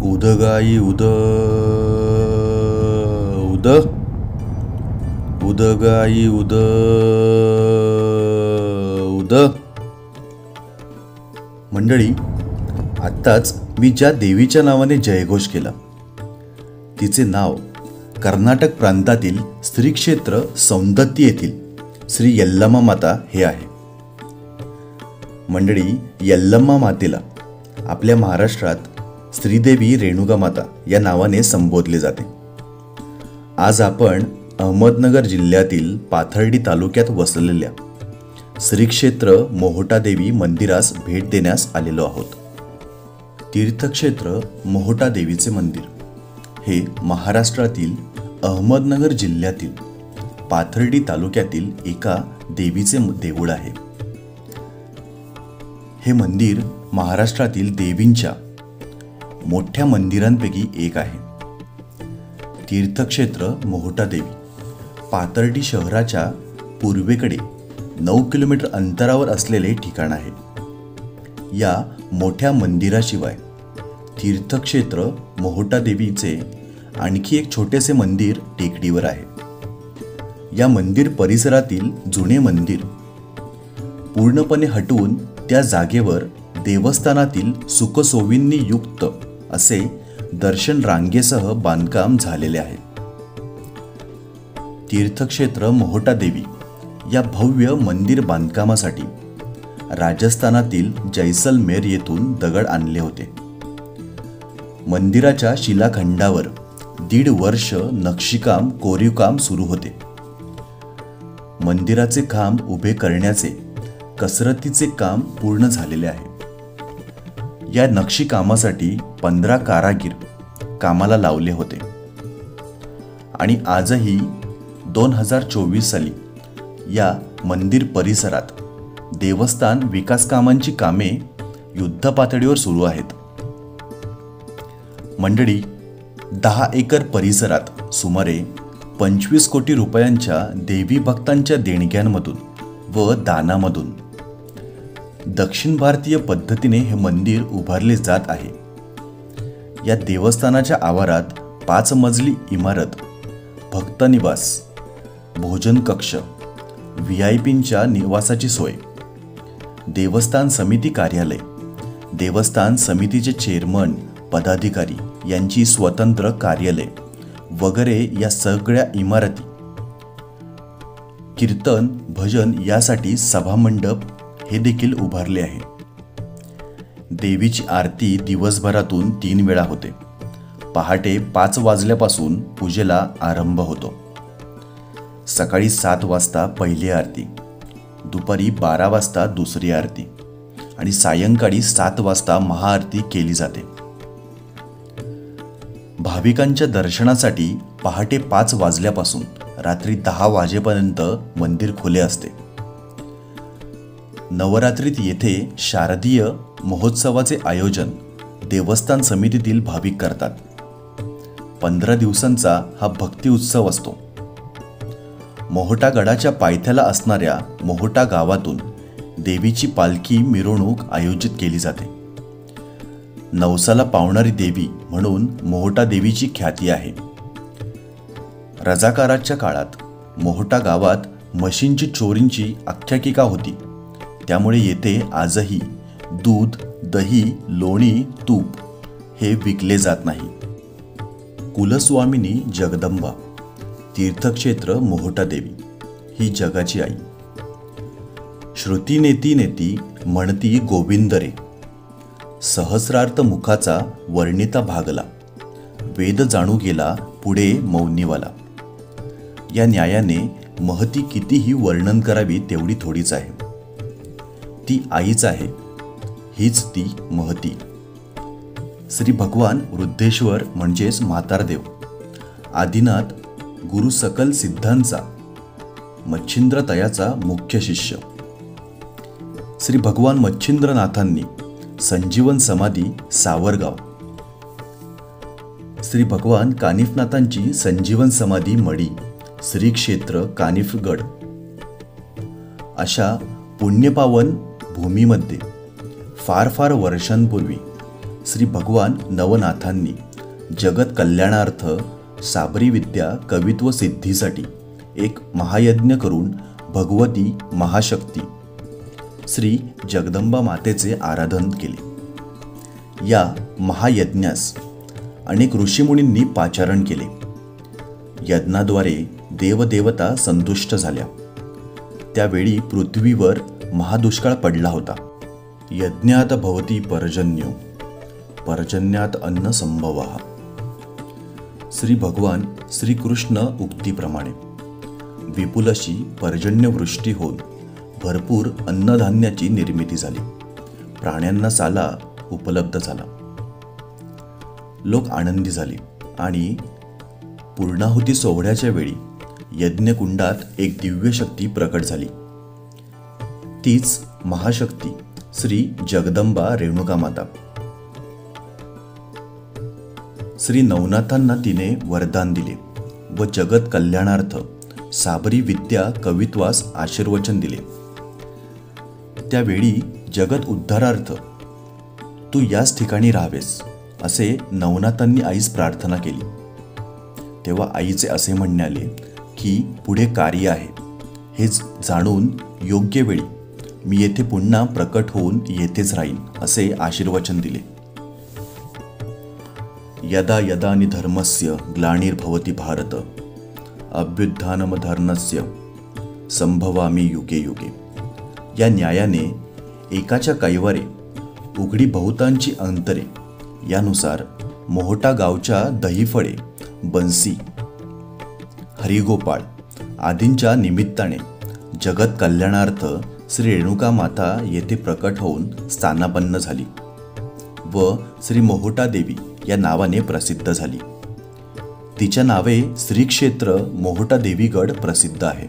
उदगाई उद उद उदगाई उद उद. मंडळी, आत्ताच मी ज्या देवीच्या नावाने जयघोष केला तिचे नाव कर्नाटक प्रांतातील श्री क्षेत्र सौंदत्ती येथील श्री यल्लम्मा माता हे आहे. मंडळी, यल्लम्मा मातेला आपल्या महाराष्ट्रात श्रीदेवी रेणुका माता या नावाने संबोधले जाते. आज आपण अहमदनगर जिल्ह्यातील पाथर्डी तालुक्यात वसलेल्या श्री क्षेत्र मोहोटादेवी मंदिरास भेट देण्यास आलेलो आहोत. तीर्थक्षेत्र मोहोटादेवीचे मंदिर हे महाराष्ट्रातील अहमदनगर जिल्ह्यातील पाथर्डी तालुक्यातील एका देवीचे देऊळ आहे. हे मंदिर महाराष्ट्रातील देवींच्या मोठ्या मंदिरांपैकी एक आहे. तीर्थक्षेत्र मोहोटादेवी पाथर्डी शहराच्या पूर्वेकडे 9 किलोमीटर अंतरावर असलेले ठिकाण आहे. या मोठ्या मंदिराशिवाय तीर्थक्षेत्र मोहोटादेवीचे आणखी एक छोटेसे मंदिर टेकडीवर आहे. या मंदिर परिसरातील जुने मंदिर पूर्णपणे हटवून त्या जागेवर देवस्थानातील सुखसोयींनी युक्त असे दर्शन रांगेसह बांधकाम झालेले आहे. तीर्थक्षेत्र मोहोटादेवी या भव्य मंदिर बांधकामासाठी राजस्थानातील जैसलमेर येथून दगड आणले होते. मंदिराच्या शिलाखंडावर 1.5 वर्ष नक्षीकाम कोरीवकाम सुरू होते. मंदिराचे खांब उभे करण्याचे कसरतीचे काम पूर्ण झालेले आहे. या नक्षीकामासाठी 15 कारागीर कामाला लावले होते आणि आजही 2024 साली या मंदिर परिसरात देवस्थान विकास कामांची कामे युद्धपातळीवर सुरू आहेत. मंडळी, 10 एकर परिसरात सुमारे 25 कोटी रुपयांच्या देवी भक्तांच्या देणग्यांमधून व दानामधून दक्षिण भारतीय पद्धतीने हे मंदिर उभारले जात आहे. या देवस्थानाच्या आवारात 5 मजली इमारत, भक्तनिवास, भोजन कक्ष, व्हीआयपींच्या निवासाची सोय, देवस्थान समिती कार्यालय, देवस्थान समितीचे चेअरमन पदाधिकारी यांची स्वतंत्र कार्यालय वगैरे या सगळ्या इमारती, कीर्तन भजन यासाठी सभामंडप हे देखील उभारले आहे. देवीची आरती दिवसभरातून 3 वेळा होते. पहाटे 5 वाजल्यापासून पूजेला आरंभ होतो. सकाळी 7 वाजता पहिली आरती, दुपारी 12 वाजता दुसरी आरती आणि सायंकाळी 7 वाजता महाआरती केली जाते. भाविकांच्या दर्शनासाठी पहाटे 5 वाजल्यापासून रात्री 10 वाजेपर्यंत मंदिर खुले असते. नवरात्रीत येथे शारदीय महोत्सवाचे आयोजन देवस्थान समितीतील भाविक करतात. 15 दिवसांचा हा भक्ती उत्सव असतो. मोहोटा गडाच्या पायथ्याला असणाऱ्या मोहोटा गावातून देवीची पालखी मिरवणूक आयोजित केली जाते. नवसाला पावणारी देवी म्हणून मोहोटा देवीची ख्याती आहे. रजाकाराच्या काळात मोहोटा गावात म्हशींची चोरींची आख्यायिका होती. त्यामुळे येथे आजही दूध, दही, लोणी, तूप हे विकले जात नाही. कुलस्वामिनी जगदंबा तीर्थक्षेत्र मोहोटादेवी ही जगाची आई. श्रुती नेती नेती म्हणती गोविंद रे, सहस्रार्थ मुखाचा वर्णिता भागला, वेद जाणू गेला पुढे मौनीवाला. या न्यायाने महती कितीही वर्णन करावी तेवढी थोडीच आहे. ती आईच आहे, हीच ती महती. श्री भगवान वृद्धेश्वर म्हणजेच म्हातारदेव, आदिनाथ गुरु सकल सिद्धांचा मच्छिंद्र तयाचा मुख्य शिष्य. श्री भगवान मच्छिंद्रनाथांनी संजीवन समाधी सावरगाव, श्री भगवान कानिफनाथांची संजीवन समाधी मडी श्री क्षेत्र कानिफगड. अशा पुण्यपावन भूमीमध्ये फार फार वर्षांपूर्वी श्री भगवान नवनाथांनी जगत कल्याणार्थ साबरी विद्या कवित्व सिद्धीसाठी एक महायज्ञ करून भगवती महाशक्ती श्री जगदंबा मातेचे आराधन केले। या महायज्ञास अनेक ऋषीमुनींनी पाचारण केले। यज्ञाद्वारे देवदेवता संतुष्ट झाल्या। त्यावेळी पृथ्वीवर महादुष्काळ पडला होता। यज्ञात भवती पर्जन्यो पर्जन्यात अन्न संभवः। श्री भगवान श्रीकृष्ण उक्तीप्रमाणे विपुल अशी पर्जन्यवृष्टी होऊन भरपूर अन्नधान्याची निर्मिती झाली। प्राण्यांना साला उपलब्ध झाला। लोक आनंदी झाले आणि पूर्णाहुती सोहळ्याच्या वेळी यज्ञकुंडात एक दिव्य शक्ती प्रकट झाली। तीच महाशक्ती श्री जगदंबा रेणुका माता। श्री नवनाथांना तिने वरदान दिले व जगत कल्याणार्थ साबरी विद्या कवित्वास आशीर्वचन दिले। त्यावेळी जगत उद्धारार्थ तू याच ठिकाणी राहावेस असे नवनाथांनी आईस प्रार्थना केली। तेव्हा आईचे असे म्हणणे आले की पुढे कार्य आहे, हे जाणून योग्य वेळी मी येथे पुन्हा प्रकट होऊन येथेच राहीन असे आशीर्वचन दिले। यदा यदा धर्मस्य ग्लानिर्भवति भारत अभ्युत्थानमधर्मस्य संभवामि युगे युगे। या न्यायाने एकाच्या कैवारे उघडी बहुतांची अंतरे यानुसार मोहोटा गावच्या दहीफळे, बन्सी, हरिगोपाळ आदींच्या निमित्ताने जगत कल्याणार्थ श्री रेणुका माता येथे प्रकट होऊन स्थानापन्न झाली व श्री मोहोटा देवी या नावाने प्रसिद्ध झाली। तिच्या नावे श्री क्षेत्र मोहोटा देवीगड प्रसिद्ध आहे।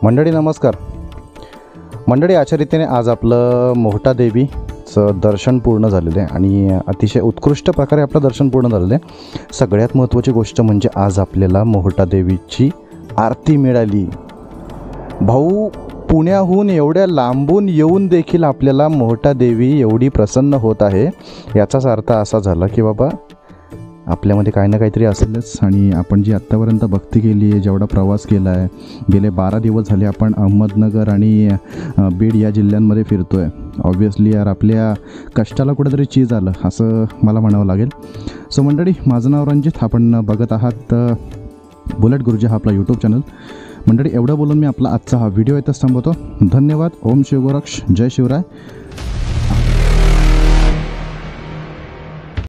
मंडळी नमस्कार. मंडळी, अशा रीतीने आज आपलं मोहटा देवीचं दर्शन पूर्ण झालेलं आहे आणि अतिशय उत्कृष्ट प्रकारे आपलं दर्शन पूर्ण झालेलं आहे. सगळ्यात महत्त्वाची गोष्ट म्हणजे आज आपल्याला मोहटा देवीची आरती मिळाली. भाऊ, पुण्याहून एवढ्या लांबून येऊन देखील आपल्याला मोहटा देवी एवढी प्रसन्न होत आहे, याचाच अर्थ असा झाला की बाबा आपल्यामध्ये काही ना काहीतरी असेलच. आणि आपण जी आत्तापर्यंत भक्ती केली आहे, जेवढा प्रवास केला आहे, गेले 12 दिवस झाले आपण अहमदनगर आणि बीड या जिल्ह्यांमध्ये फिरतो आहे. ऑब्व्हियसली यार, आपल्या कष्टाला कुठेतरी चीज आलं असं मला म्हणावं लागेल. सो मंडळी, माझं नाव रणजित, आपण बघत आहात बुलेट गुरुजी हा आपला यूट्यूब चॅनल. मंडळी, एवढं बोलून मी आपला आजचा हा व्हिडिओ इथंच थांबवतो. धन्यवाद. ओम शिवगोरक्ष, जय शिवराय.